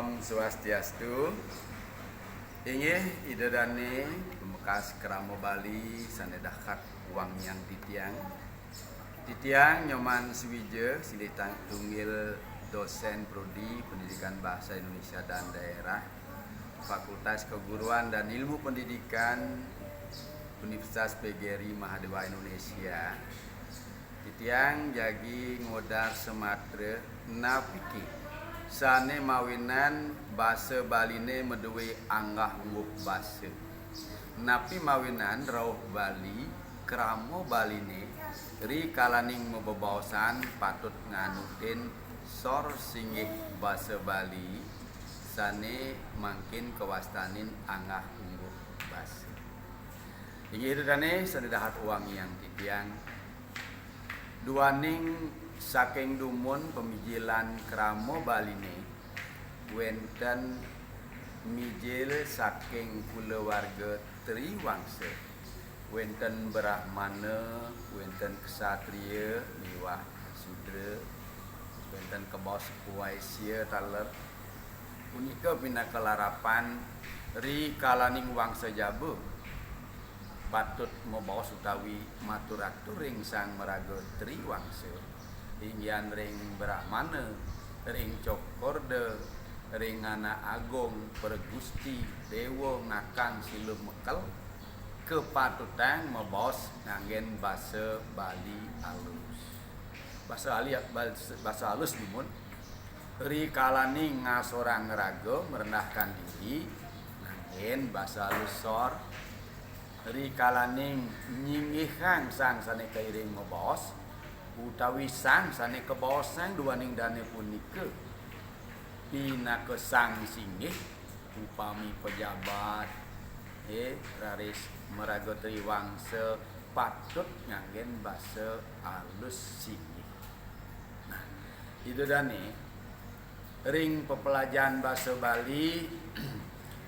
Om Swastiastu. Inggih idedane pembekas keramo Bali sanedakat uang yang titiang. Titiang nyoman Swije silih tunggil dosen prodi Pendidikan Bahasa Indonesia dan Daerah Fakultas Keguruan dan Ilmu Pendidikan Universitas PGRI Mahadewa Indonesia. Titiang jagi ngodar sematre napiki sane mawinan basa Baline medewe anggah nguk basa. Napi mawinan rauh Bali keramo Baline ri kalaning mebebaosan patut nganutin sor singgih basa Bali sane mangkin kewastanin anggah nguk basa. Inggih dane sanedahat uang yang titiang duaning saking dumun pemijilan keramo Baline wenten mijil saking kulawarga Triwangsa wenten Brahmana wenten Ksatria miwah Sudra wenten kebos Waisya taler punika pinakelarapan ri kalaning wangsa Jabu patut mabaos utawi matur-atur ring Sang Meraga Triwangsa ingyan ring Brahmana, ring Cokorda, ring Anak Agung, Pergusti, Dewa Ngakan Siluh Mekel kepatutan mabaos nganggen basa Bali alus. Basa alus dimun ri kalaning ngasorang raga merendahkan diri nganggen basa alus sor ri kalaning nyinggihang sang sane kairing mabaos utawi sang sane kebaosan duaning dane punika pinaka sang singgih upami pejabat raris Meraga Triwangsa patut nganggen basa alus singgih. Nah, itu dane ring pepelajaran basa Bali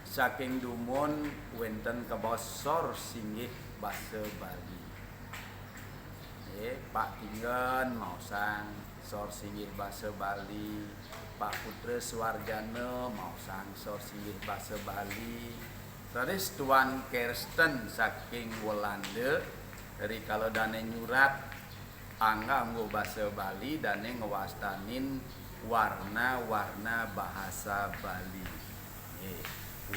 saking dumun wenten kebosor singgih basa Bali. Pak Tinggen mau sang sor singgih basa Bali, Pak Putra Suwarjana mau sang sor singgih basa Bali. Terus Tuan Kirsten saking Walanda dari kalau dane nyurat angga nggo basa Bali dane ngewastanin warna-warna bahasa Bali.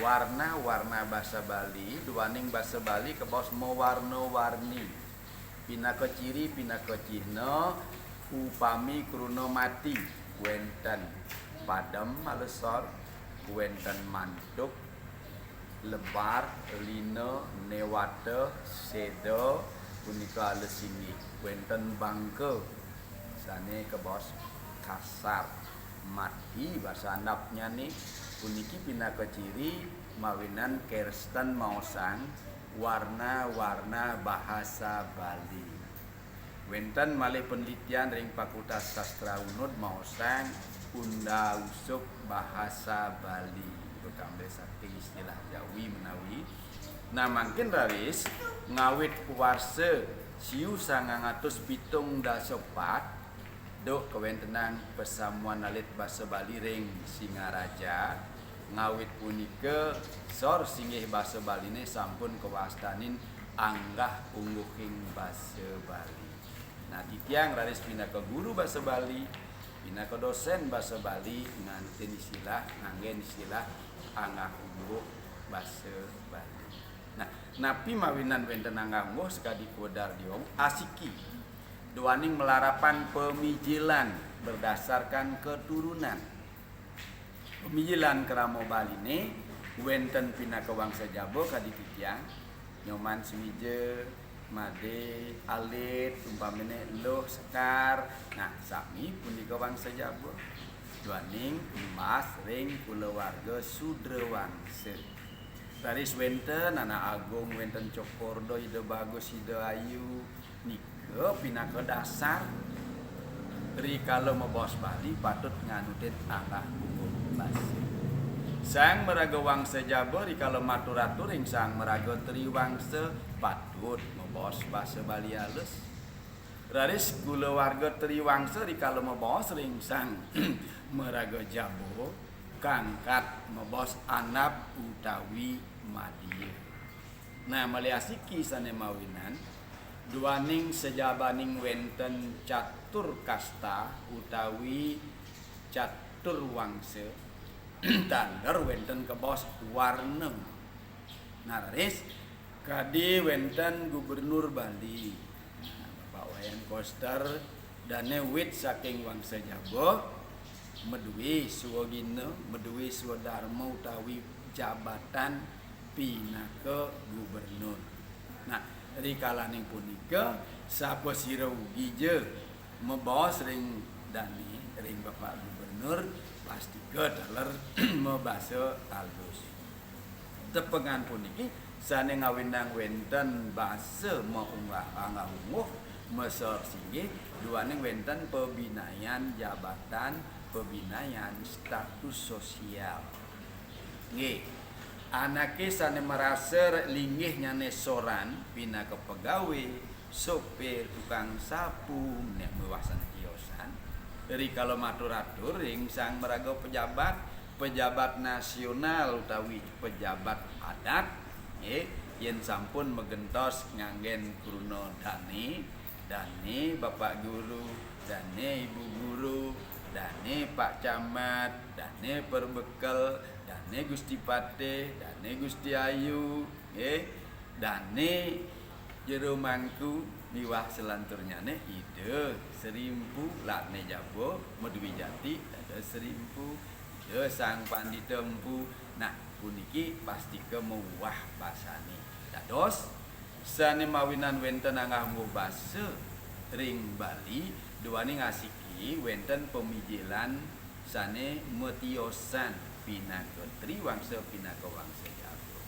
Warna-warna bahasa Bali duaning bahasa Bali kebos mewarna-warni. Pinaka ciri pinaka cihna upami kruna mati wenten padem alesor wenten mantuk lebar lina newata seda punika alus singgih wenten bangke sane kebos kasar mati bahasa andapnya nih puniki pinaka ciri mawinan Kirsten maosang warna-warna bahasa Bali. Wenten malih penelitian ring Fakultas Sastra Unud maosang unda usuk bahasa Bali. Bekambe saking istilah Jawi menawi. Nah mangkin raris ngawit puarse siu 974 dok kewentenan persamuan alit bahasa Bali ring Singaraja ngawit punika sor singgih basa Baline sampun kewastanin anggah ungguhing basa Bali. Nah titiang raris pinaka guru basa Bali, pinaka dosen basa Bali nganten istilah nganggen istilah anggah ungguh basa Bali. Nah napi mawinan wenten anggah ungguh sekadi kodar diom asiki duaning melarapan pemijilan berdasarkan keturunan. Pemijilan keramo Baline wenten pinaka wangsa Jabo kadi titiang nyoman Swije Made alit umpamine loh sekar. Nah sami punika wangsa Jabo duaning emas ring kulawarga Sudrawangsa. Taris wenten Anak Agung wenten Cokordo Ida Bagus Ida Ayu nika pinaka dasar ri kalau mabaos Bali patut nganutin anggah basa. Sang Meraga Wangsa Jabar rikala matur-atur ing Sang Meraga Triwangsa patut mabaos basa Bali alus. Raris kulawarga Triwangsa rikala mabaos ring Sang Meraga Jabo kangkat mebos anap utawi madieu. Nah maliasiki sane mawinan duaning sejabaning wenten catur kasta utawi catur wangsa taler wenten kebos warnem. Naris kadi wenten gubernur Bali Bapak Wayan Koster dane wit saking wangsa Jawa meduwi suwagina meduwi swadharma utawi jabatan pinaka gubernur. Nah rikalaning punika sapa sira ugi je mebos ring dani ring Bapak Gubernur pasti ke daler mebasa alus. Tepengan puniki sane ngawinang wenten basa maunggah mesor singgih duaning wenten pembinayan jabatan pembinayan status sosial. Nggih. Anake sane merasa linggih nyane soran pina kepegawai sopir tukang sapu nek mewasan kiosan dari kalau matur-atur ring sang meraga pejabat nasional utawi pejabat adat yen sampun megentos nganggen kruna dane Bapak Guru dane Ibu Guru dane Pak Camat dane perbekal dane Gusti Pate dane Gusti Ayu dane jero mangku miwah selanturnyane ide serimpu lakne jabo meduwi jati ada serimpu ide sang pandita empu. Nah puniki pasti kemewah basane dados sane mawinan wenten angah basa ring Bali duani ngasiki wenten pemijilan sane metiosan pinaka triwangsa pinaka wangsa Jawa.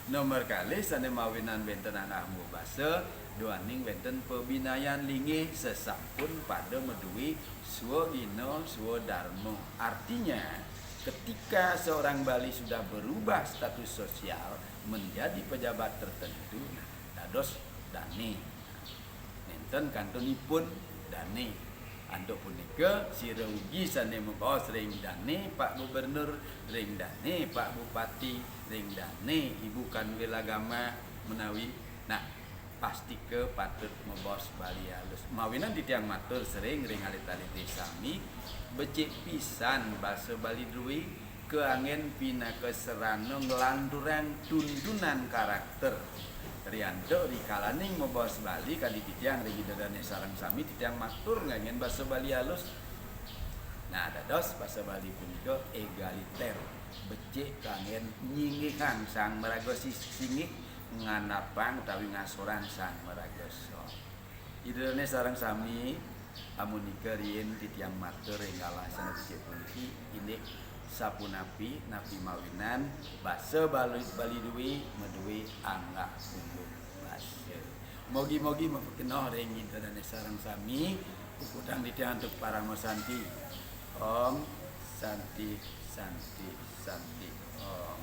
Nomor kalih sane mawinan wenten anak basa duaning wenten pembinayan linggih sesampun pada meduwi swagina swadharma. Artinya ketika seorang Bali sudah berubah status sosial menjadi pejabat tertentu dados dane nenten kantonipun dane. Andok punika sira ugi sane mebos ring dane Pak Gubernur, ring dane Pak Bupati, ring dane Ibu Kanwil Agama menawi. Nah, pasti ke patut mebos Bali halus. Mawinan ditiang matur sering ring alit-alit sami becik pisan basa Bali duwi keangen pinaka serana nglandurang tundunan karakter. Rianto rikalaning mebos Bali kali titiang ring idadane sareng sami titiang matur ngangen basa Bali halus. Nah dados basa Bali punika egaliter becik kangen nyingihan sang meraga singih nganapang utawi ngasoran sang meraga so. Idadane sareng sami amunika riyen titiang matur ing alasan becik puniki indik sapunapi napi mawinan basa Bali duwi meduwi anggah umum basa. Mogi-mogi mapekenoh ring intana sareng sami kudang ditiang untuk para mosanti. Om santi santi santi Om.